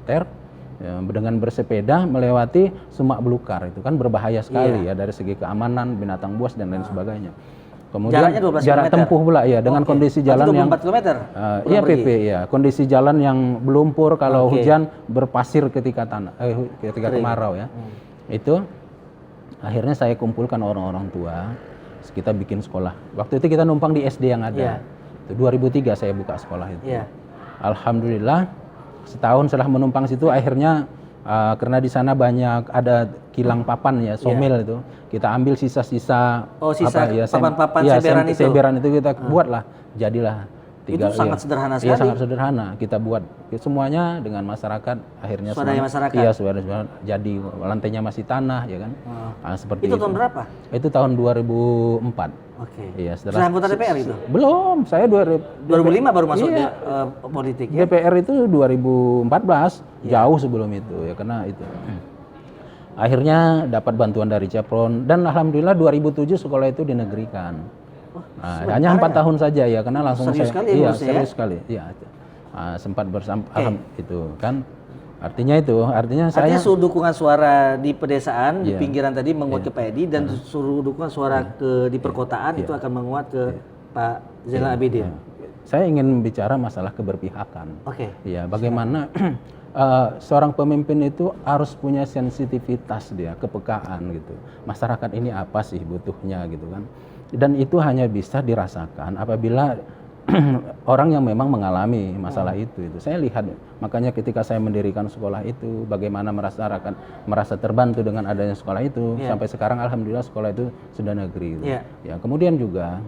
ya, dengan bersepeda melewati semak belukar, itu kan berbahaya sekali ya dari segi keamanan, binatang buas dan lain sebagainya. Kemudian jarak tempuh pula ya dengan kondisi jalan yang 24 km. Iya PP ya, kondisi jalan yang belumpur kalau hujan, berpasir ketika kemarau ya. Itu akhirnya saya kumpulkan orang-orang tua, kita bikin sekolah. Waktu itu kita numpang di SD yang ada. Itu 2003 saya buka sekolah itu. Alhamdulillah setahun setelah menumpang situ akhirnya karena di sana banyak ada kilang papan ya, somil itu. Kita ambil sisa-sisa papan-papan seberan itu kita buatlah, jadilah. Itu sangat sederhana sekali. Iya, sangat sederhana. Kita buat semuanya dengan masyarakat, akhirnya swadaya masyarakat. Iya, swadaya, jadi lantainya masih tanah ya kan. Seperti itu tahun berapa? Itu tahun 2004. Iya, setelah anggota DPR itu? Belum, saya 2005 baru masuk politik ya. DPR itu 2014, jauh sebelum itu ya, karena itu. Akhirnya dapat bantuan dari Cepron dan alhamdulillah 2007 sekolah itu dinegerikan. Hanya 4 tahun saja ya, karena langsung serius sekali. Serius sekali. Iya. Sempat itu kan. Artinya saya suruh dukungan suara di pedesaan di pinggiran tadi menguat ke Pak Edi dan suruh dukungan suara di perkotaan itu akan menguat ke Pak Zainal Abidin. Saya ingin bicara masalah keberpihakan. Ya, bagaimana seorang pemimpin itu harus punya sensitivitas dia, kepekaan gitu. Masyarakat ini apa sih butuhnya gitu kan. Dan itu hanya bisa dirasakan apabila orang yang memang mengalami masalah itu. Saya lihat, makanya ketika saya mendirikan sekolah itu, bagaimana merasa terbantu dengan adanya sekolah itu. Sampai sekarang alhamdulillah sekolah itu sudah negeri. Ya, kemudian juga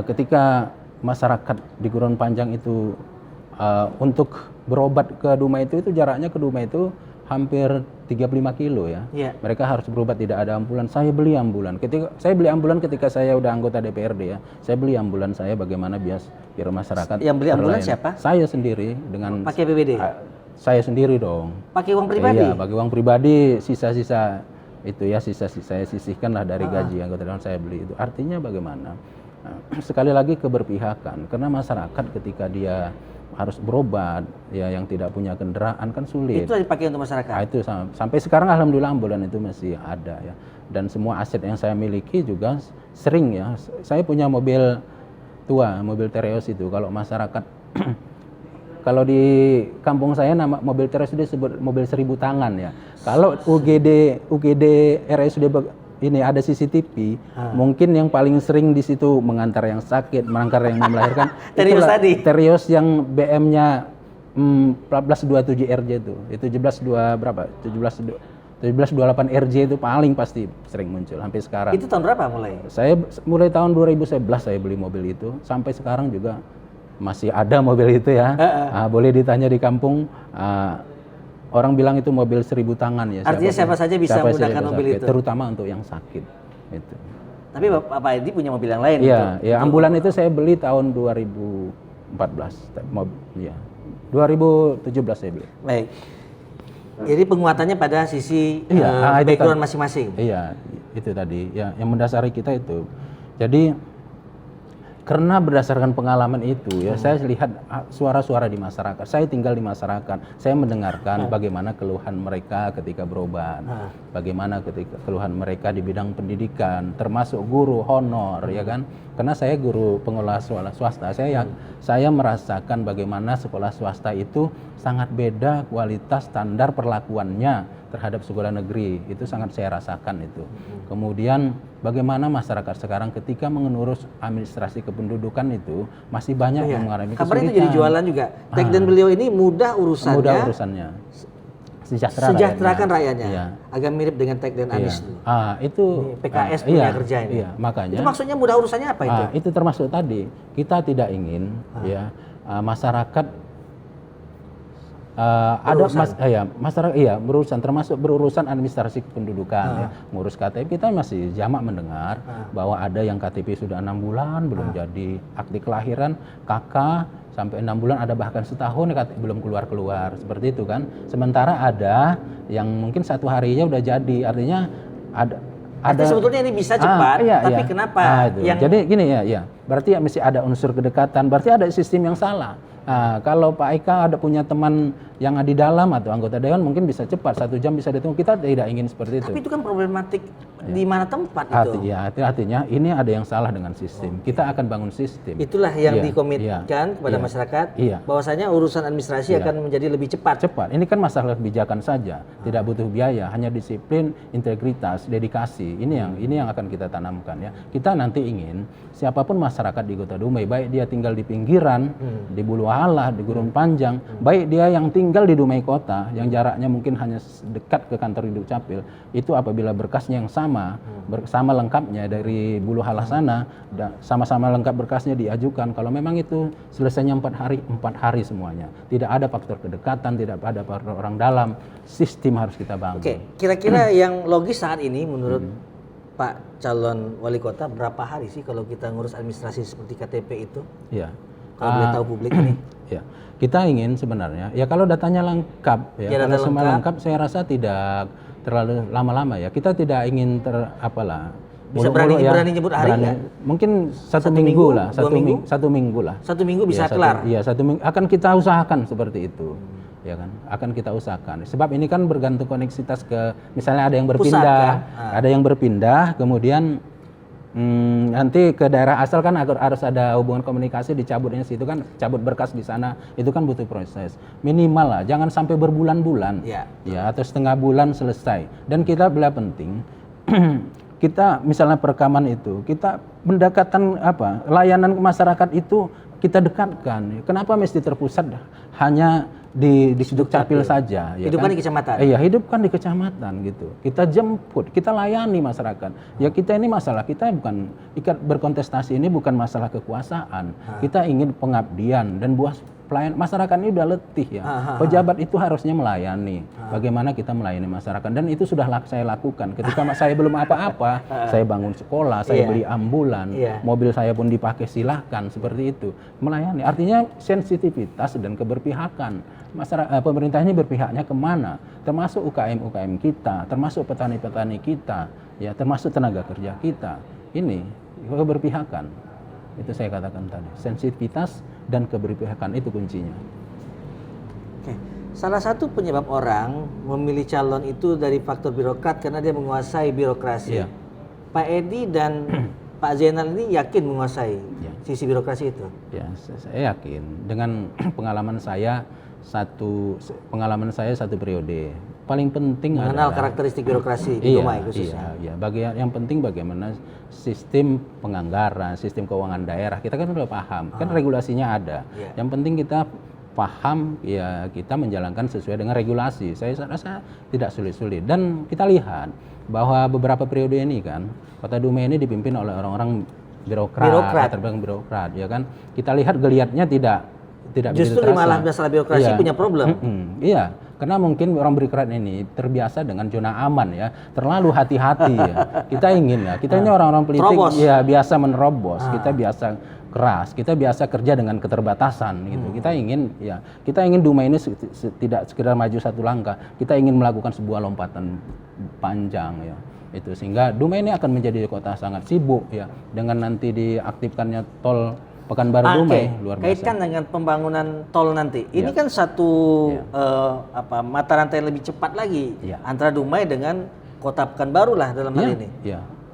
ketika masyarakat di Gurun Panjang itu untuk berobat ke Dumai itu jaraknya ke Dumai itu hampir 35 kilo ya. Mereka harus berobat, tidak ada ambulan. Saya beli ambulan. Ketika saya udah anggota DPRD ya, saya beli ambulan saya bagaimana biar masyarakat. Yang beli ambulan siapa? Saya sendiri dengan pakai APBD. Saya sendiri dong. Pakai uang pribadi? Iya, pakai uang pribadi, sisa-sisa itu ya, saya sisihkan lah dari gaji anggota dewan saya beli itu. Artinya bagaimana? Sekali lagi keberpihakan, karena masyarakat ketika dia harus berobat ya, yang tidak punya kendaraan kan sulit. Itu dipakai untuk masyarakat. Itu sampai sekarang alhamdulillah ambulan itu masih ada ya. Dan semua aset yang saya miliki juga sering ya. Saya punya mobil tua, mobil Terios itu. Kalau masyarakat kalau di kampung saya nama mobil Terios itu disebut mobil 1000 tangan ya. Kalau UGD RSUD ini ada CCTV, mungkin yang paling sering di situ mengantar yang sakit, mengantar yang mau melahirkan. Terios tadi. Terios yang BM-nya 1427 RJ itu 1728 RJ itu paling pasti sering muncul sampai sekarang. Itu tahun berapa mulai? Saya mulai tahun 2011 saya beli mobil itu, sampai sekarang juga masih ada mobil itu ya. Boleh ditanya di kampung. Orang bilang itu mobil 1000 tangan ya. Artinya siapa saja bisa menggunakan mobil itu? Terutama untuk yang sakit. Itu. Tapi Pak Edi punya mobil yang lain? Iya, ya, ambulan itu saya beli tahun 2014. Ya, 2017 saya beli. Baik. Jadi penguatannya pada sisi background masing-masing? Iya, itu tadi. Ya, yang mendasari kita itu. Jadi Karena berdasarkan pengalaman itu ya, saya lihat suara-suara di masyarakat. Saya tinggal di masyarakat, saya mendengarkan bagaimana keluhan mereka ketika berobat, bagaimana ketika keluhan mereka di bidang pendidikan, termasuk guru honor, ya kan? Karena saya guru pengelola sekolah swasta, saya merasakan bagaimana sekolah swasta itu sangat beda kualitas standar perlakuannya terhadap sekolah negeri, itu sangat saya rasakan itu. Kemudian bagaimana masyarakat sekarang ketika mengurus administrasi kependudukan itu masih banyak yang mengalami kesulitan. Kabarnya itu jadi jualan juga. Tagline beliau ini mudah urusannya. Mudah urusannya. Sejahterakan rakyatnya. Iya. Agak mirip dengan tagline Anies dulu. Itu PKS punya kerja ini. Iya, makanya. Itu maksudnya mudah urusannya apa itu? Itu termasuk tadi kita tidak ingin masyarakat masyarakat berurusan, termasuk berurusan administrasi kependudukan, ngurus KTP. Kita masih jamak mendengar bahwa ada yang KTP sudah 6 bulan belum jadi, akte kelahiran KK sampai 6 bulan, ada bahkan setahun belum keluar seperti itu kan. Sementara ada yang mungkin 1 harinya udah jadi, artinya ada sebetulnya ini bisa cepat, tapi kenapa? Jadi gini ya, berarti mesti ada unsur kedekatan, berarti ada sistem yang salah. Kalau Pak Eka ada punya teman yang di dalam atau anggota dewan mungkin bisa cepat, 1 jam bisa ditunggu. Kita tidak ingin seperti itu. Tapi itu kan problematik di mana tempat itu. Artinya ini ada yang salah dengan sistem. Kita akan bangun sistem. Itulah yang dikomitkan kepada masyarakat, bahwasanya urusan administrasi akan menjadi lebih cepat. Ini kan masalah kebijakan saja, tidak butuh biaya, hanya disiplin, integritas, dedikasi. Ini yang akan kita tanamkan ya. Kita nanti ingin siapapun masyarakat di Kota Dumai, baik dia tinggal di pinggiran, di Bulualah, di Gurun Panjang, baik dia yang tinggal di Dumai Kota, yang jaraknya mungkin hanya dekat ke kantor di Dukcapil, itu apabila berkasnya yang sama lengkapnya dari Bulualah sana, sama-sama lengkap berkasnya diajukan. Kalau memang itu selesainya 4 hari semuanya. Tidak ada faktor kedekatan, tidak ada faktor orang dalam, sistem harus kita bangun. Oke, kira-kira yang logis saat ini menurut Pak calon wali kota, berapa hari sih kalau kita ngurus administrasi seperti KTP itu? Iya. Kalau boleh tahu publik ini. Ya, kita ingin sebenarnya ya kalau datanya lengkap kalau semua lengkap, saya rasa tidak terlalu lama-lama ya. Kita tidak ingin bisa berani nyebut hari nggak? Mungkin satu minggu lah, 1 minggu lah. 1 minggu bisa kelar. Iya, 1 minggu akan kita usahakan seperti itu. Ya kan, akan kita usahakan. Sebab ini kan bergantung koneksitas ke, misalnya ada yang berpindah, ada yang berpindah, kemudian nanti ke daerah asal kan harus ada hubungan komunikasi, dicabutnya situ kan, cabut berkas di sana, itu kan butuh proses minimal lah, jangan sampai berbulan-bulan, ya atau setengah bulan selesai. Dan kita bela penting, kita misalnya perekaman itu, kita mendekatkan layanan ke masyarakat itu kita dekatkan. Kenapa mesti terpusat hanya di Dukcapil saja? Ya hidupkan kan? di kecamatan. Iya, hidupkan di kecamatan gitu. Kita jemput, kita layani masyarakat. Ya kita ini masalah kita bukan berkontestasi, ini bukan masalah kekuasaan. Kita ingin pengabdian dan pelayan masyarakat ini udah letih ya. Pejabat itu harusnya melayani. Bagaimana kita melayani masyarakat, dan itu sudah saya lakukan. Ketika saya belum apa-apa, saya bangun sekolah, saya beli ambulan, mobil saya pun dipakai, silahkan seperti itu. Melayani, artinya sensitivitas dan keberpihakan. Pemerintah ini berpihaknya kemana? Termasuk UKM kita, termasuk petani-petani kita, ya termasuk tenaga kerja kita. Ini keberpihakan. Itu saya katakan tadi, sensitivitas dan keberpihakan itu kuncinya. Oke. Salah satu penyebab orang memilih calon itu dari faktor birokrat karena dia menguasai birokrasi. Pak Edi dan Pak Zainal ini yakin menguasai sisi birokrasi itu? Ya, saya yakin. Dengan pengalaman saya satu periode. Paling penting mengenal adalah karakteristik birokrasi di Dumai khususnya. Yang penting bagaimana sistem penganggaran, sistem keuangan daerah. Kita kan sudah paham, kan regulasinya ada. Yang penting kita paham, ya kita menjalankan sesuai dengan regulasi. Saya rasa tidak sulit-sulit. Dan kita lihat bahwa beberapa periode ini kan, Kota Dumai ini dipimpin oleh orang-orang birokrat. Ya kan. Kita lihat geliatnya tidak justru malah masalah birokrasi punya problem. Iya, karena mungkin orang birokrat ini terbiasa dengan zona aman ya, terlalu hati-hati ya. Kita ingin ya, kita ini orang-orang politik ya biasa menerobos, kita biasa keras, kita biasa kerja dengan keterbatasan gitu. Kita ingin Dumai ini tidak sekedar maju 1 langkah, kita ingin melakukan sebuah lompatan panjang ya. Itu sehingga Dumai ini akan menjadi kota sangat sibuk ya, dengan nanti diaktifkannya tol Pekanbaru Dumai luar biasa. Kaitkan dengan pembangunan tol nanti. Ini kan satu mata rantai lebih cepat lagi antara Dumai dengan kota Pekanbaru lah dalam hal ini.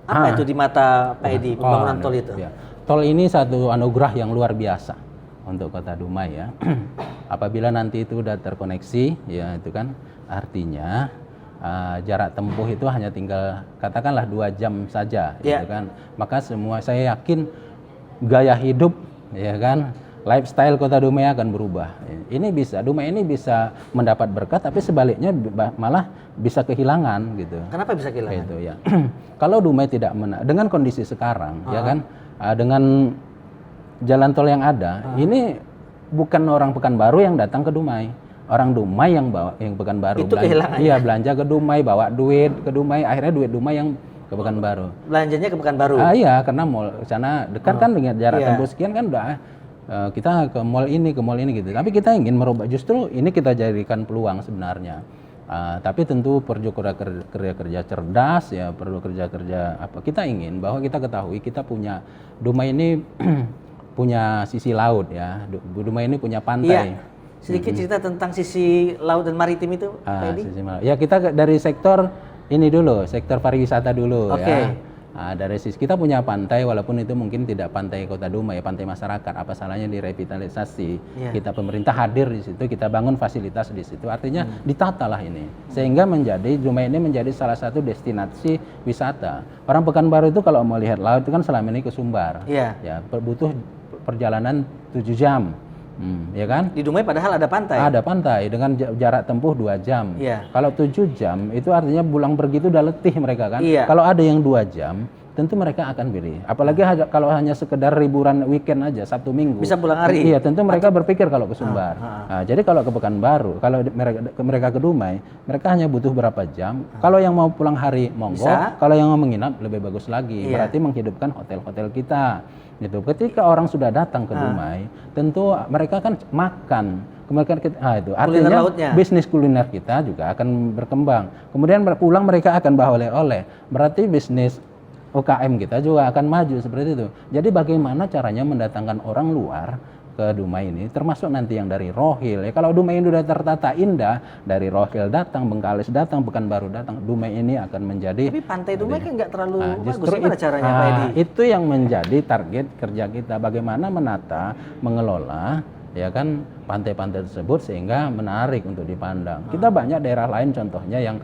Apa itu di mata Pak Edi pembangunan tol itu? Tol ini satu anugerah yang luar biasa untuk kota Dumai ya. Apabila nanti itu udah terkoneksi ya, itu kan artinya jarak tempuh itu hanya tinggal katakanlah 2 jam saja gitu kan. Maka semua saya yakin gaya hidup ya kan, lifestyle kota Dumai akan berubah. Ini bisa, Dumai ini bisa mendapat berkat, tapi sebaliknya malah bisa kehilangan gitu. Kenapa bisa kehilangan? Gitu ya. Kalau Dumai tidak dengan kondisi sekarang ya kan, dengan jalan tol yang ada, ini bukan orang Pekanbaru yang datang ke Dumai. Orang Dumai yang bawa yang Pekanbaru. Itu kehilangan. Iya, belanja ke Dumai, bawa duit ke Dumai, akhirnya duit Dumai yang ke Pekanbaru. Belanjanya ke Pekanbaru. Iya, karena mall sana dekat kan dengan jarak tempuh sekian kan udah kita ke mall ini gitu. Tapi kita ingin merubah, justru ini kita jadikan peluang sebenarnya. Tapi tentu perlu kerja cerdas ya, perlu kerja apa. Kita ingin bahwa kita ketahui kita punya Dumai ini punya sisi laut ya. Dumai ini punya pantai. Iya. Sedikit cerita tentang sisi laut dan maritim itu, Pak Edi. Ya kita dari sektor ini dulu, sektor pariwisata dulu ya. Dari sisi kita punya pantai, walaupun itu mungkin tidak pantai kota Dumai, pantai masyarakat. Apa salahnya direvitalisasi? Kita pemerintah hadir di situ, kita bangun fasilitas di situ. Artinya ditatalah ini, sehingga menjadi Dumai ini menjadi salah satu destinasi wisata. Orang Pekanbaru itu kalau mau lihat laut itu kan selama ini ke Sumbar. Ya butuh perjalanan 7 jam. Ya kan? Di Dumai padahal ada pantai. Ada pantai dengan jarak tempuh 2 jam. Kalau 7 jam itu artinya pulang pergi itu udah letih mereka kan. Kalau ada yang 2 jam, tentu mereka akan pilih. Apalagi kalau hanya sekedar liburan weekend aja, Sabtu Minggu. Bisa pulang hari. Iya, tentu mereka berpikir kalau ke Sumbar. Jadi kalau ke Pekanbaru, kalau mereka ke Dumai, mereka hanya butuh berapa jam. Kalau yang mau pulang hari monggo, kalau yang mau menginap lebih bagus lagi. Berarti menghidupkan hotel-hotel kita. Gitu. Ketika orang sudah datang ke Dumai, tentu mereka kan makan. Kemudian itu artinya bisnis kuliner kita juga akan berkembang. Kemudian pulang mereka akan bawa oleh-oleh. Berarti bisnis UKM kita juga akan maju seperti itu. Jadi bagaimana caranya mendatangkan orang luar ke Dumai ini, termasuk nanti yang dari Rohil. Ya, kalau Dumai ini sudah tertata indah, dari Rohil datang, Bengkalis datang, Pekanbaru datang, Dumai ini akan menjadi. Tapi pantai Dumai kan nggak terlalu bagus. Gimana caranya, Pak Edi? Itu yang menjadi target kerja kita. Bagaimana menata, mengelola, ya kan pantai-pantai tersebut sehingga menarik untuk dipandang. Kita banyak daerah lain contohnya yang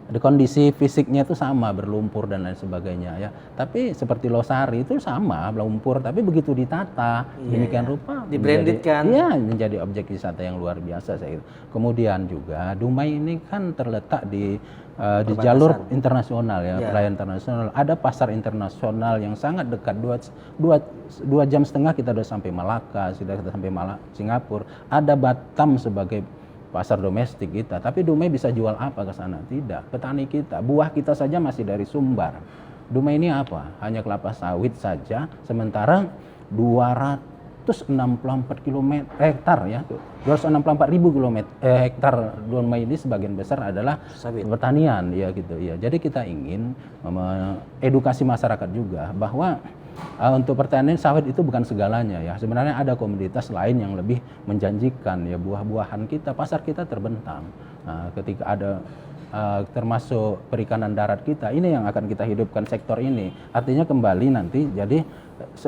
kondisi fisiknya itu sama, berlumpur dan lain sebagainya ya. Tapi seperti Losari itu sama, lumpur, tapi begitu ditata demikian rupa dibrandedkan. Iya, menjadi objek wisata yang luar biasa saya. Kemudian juga Dumai ini kan terletak di jalur internasional ya, pelayan internasional. Ada pasar internasional yang sangat dekat, 2,5 jam kita sudah sampai Malaka, sudah kita sampai Singapura. Ada Batam sebagai pasar domestik kita, tapi Dumai bisa jual apa ke sana? Tidak. Petani kita, buah kita saja masih dari Sumbar. Dumai ini apa? Hanya kelapa sawit saja, sementara 264 hektar ya, 264.000 hektar Dumai ini sebagian besar adalah sawit. Pertanian ya gitu ya. Jadi kita ingin edukasi masyarakat juga bahwa untuk pertanian sawit itu bukan segalanya ya. Sebenarnya ada komoditas lain yang lebih menjanjikan ya, buah-buahan kita, pasar kita terbentang. Ketika ada termasuk perikanan darat kita, ini yang akan kita hidupkan sektor ini. Artinya kembali nanti jadi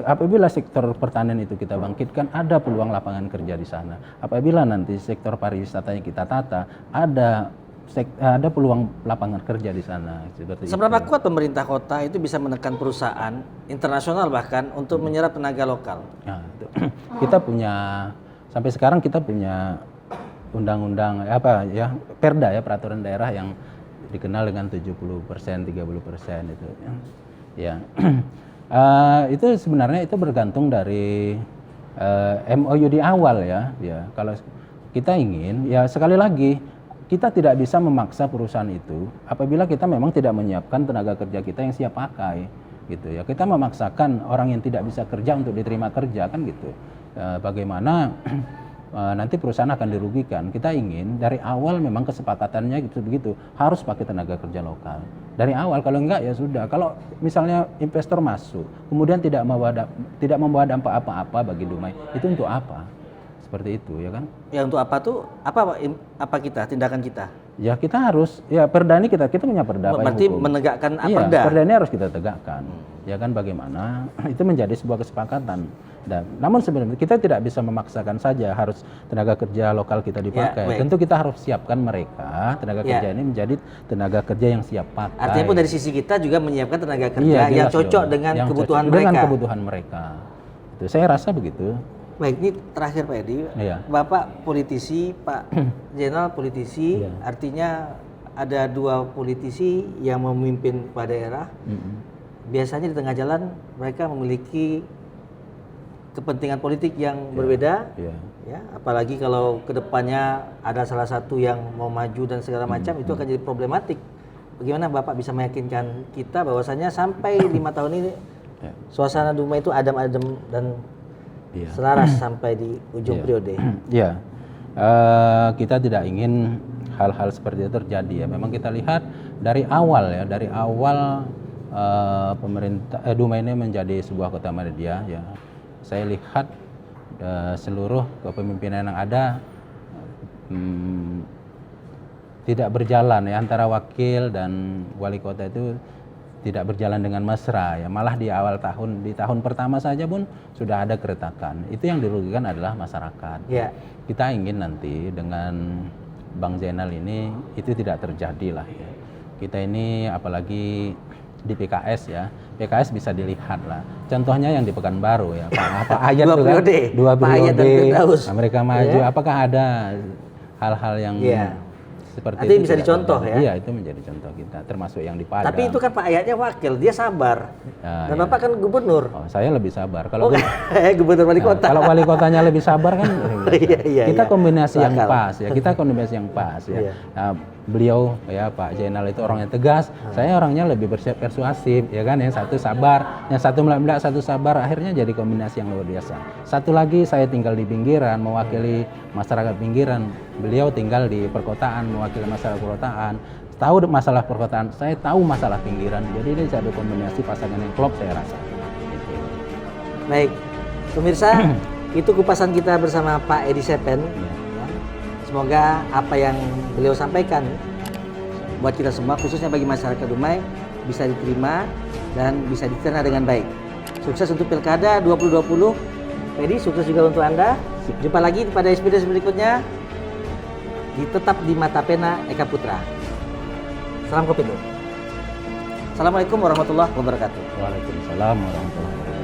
apabila sektor pertanian itu kita bangkitkan, ada peluang lapangan kerja di sana. Apabila nanti sektor pariwisatanya kita tata, ada peluang lapangan kerja di sana. Seberapa kuat pemerintah kota itu bisa menekan perusahaan internasional bahkan untuk menyerap tenaga lokal? Nah, kita punya sampai sekarang kita punya undang-undang Perda ya, peraturan daerah yang dikenal dengan 70%, 30% itu ya. Itu sebenarnya itu bergantung dari MOU di awal ya. Kalau kita ingin ya, sekali lagi kita tidak bisa memaksa perusahaan itu apabila kita memang tidak menyiapkan tenaga kerja kita yang siap pakai gitu ya. Kita memaksakan orang yang tidak bisa kerja untuk diterima kerja kan gitu. Bagaimana nanti perusahaan akan dirugikan. Kita ingin dari awal memang kesepakatannya gitu begitu, harus pakai tenaga kerja lokal. Dari awal, kalau enggak ya sudah. Kalau misalnya investor masuk, kemudian tidak membawa dampak apa-apa bagi Dumai, itu untuk apa? Seperti itu ya kan? Ya untuk apa tuh? Apa kita tindakan kita? Ya kita harus, ya perda ini kita punya perda Berarti hukum. menegakkan Iya, perda. perda ini harus kita tegakkan. Ya kan, bagaimana itu menjadi sebuah kesepakatan. Dan namun sebenarnya kita tidak bisa memaksakan saja harus tenaga kerja lokal kita dipakai. baik. Tentu kita harus siapkan mereka, tenaga kerja ini menjadi tenaga kerja yang siap pakai. Artinya pun dari sisi kita juga menyiapkan tenaga kerja Iya, yang jelas cocok dong. dengan Yang kebutuhan cocok mereka. Dengan kebutuhan mereka. Itu saya rasa begitu. Baik, ini terakhir Pak Edi. Iya. Bapak politisi, Pak Jenderal politisi, Iya. artinya ada dua politisi yang memimpin kepala daerah. Biasanya di tengah jalan mereka memiliki kepentingan politik yang berbeda. Iya. Ya, apalagi kalau kedepannya ada salah satu yang mau maju dan segala macam, itu akan jadi problematik. Bagaimana Bapak bisa meyakinkan kita bahwasanya sampai 5 tahun ini Ya. suasana Dumai itu adem-adem dan Iya. selaras sampai di ujung Iya. periode? Ya, kita tidak ingin hal-hal seperti itu terjadi ya. Memang kita lihat dari awal ya, dari awal pemerintah Dumai ini menjadi sebuah kota media ya. Saya lihat seluruh kepemimpinan yang ada tidak berjalan ya, antara wakil dan wali kota itu tidak berjalan dengan mesra ya. Malah di awal tahun, di tahun pertama saja pun sudah ada keretakan. Itu yang dirugikan adalah masyarakat. Ya. Kita ingin nanti dengan Bang Zainal ini itu tidak terjadi lah ya. Kita ini apalagi di PKS ya, PKS bisa dilihat lah. Contohnya yang di Pekanbaru ya, Pak Ayat Dua tuh kan, periode. dua Pak Ayat dan periode, Firdaus. mereka maju. Ya. Apakah ada hal-hal yang seperti Nanti itu bisa tidak dicontoh terjadi? ya? Iya, itu menjadi contoh kita, termasuk yang di Padang. Tapi itu kan Pak Ayatnya wakil, dia sabar. Ya, Dan iya. Bapak kan gubernur. Oh, saya lebih sabar. Kalau Gubernur wali kota. kalau wali kotanya lebih sabar kan, iya. kita kombinasi yang Akal. pas ya. Kita kombinasi yang pas ya. Iya. Nah, beliau ya Pak Zainal itu orangnya tegas, saya orangnya lebih persuasif ya kan. Yang satu sabar, yang satu melak-melak, satu sabar. Akhirnya jadi kombinasi yang luar biasa. Satu lagi saya tinggal di pinggiran, mewakili masyarakat pinggiran. Beliau tinggal di perkotaan, mewakili masyarakat perkotaan. Tahu masalah perkotaan, saya tahu masalah pinggiran. Jadi ini satu kombinasi pasangan yang klop saya rasa. Gitu. Baik, pemirsa, itu kupasan kita bersama Pak Edi Sepen. Ya. Semoga apa yang beliau sampaikan buat kita semua, khususnya bagi masyarakat Dumai, bisa diterima dan bisa dicerna dengan baik. Sukses untuk Pilkada 2020. Pak Edi, sukses juga untuk Anda. Jumpa lagi pada episode berikutnya. Tetap di Mata Pena Eka Putra. Salam Kopindo. Assalamualaikum warahmatullahi wabarakatuh. Waalaikumsalam warahmatullahi wabarakatuh.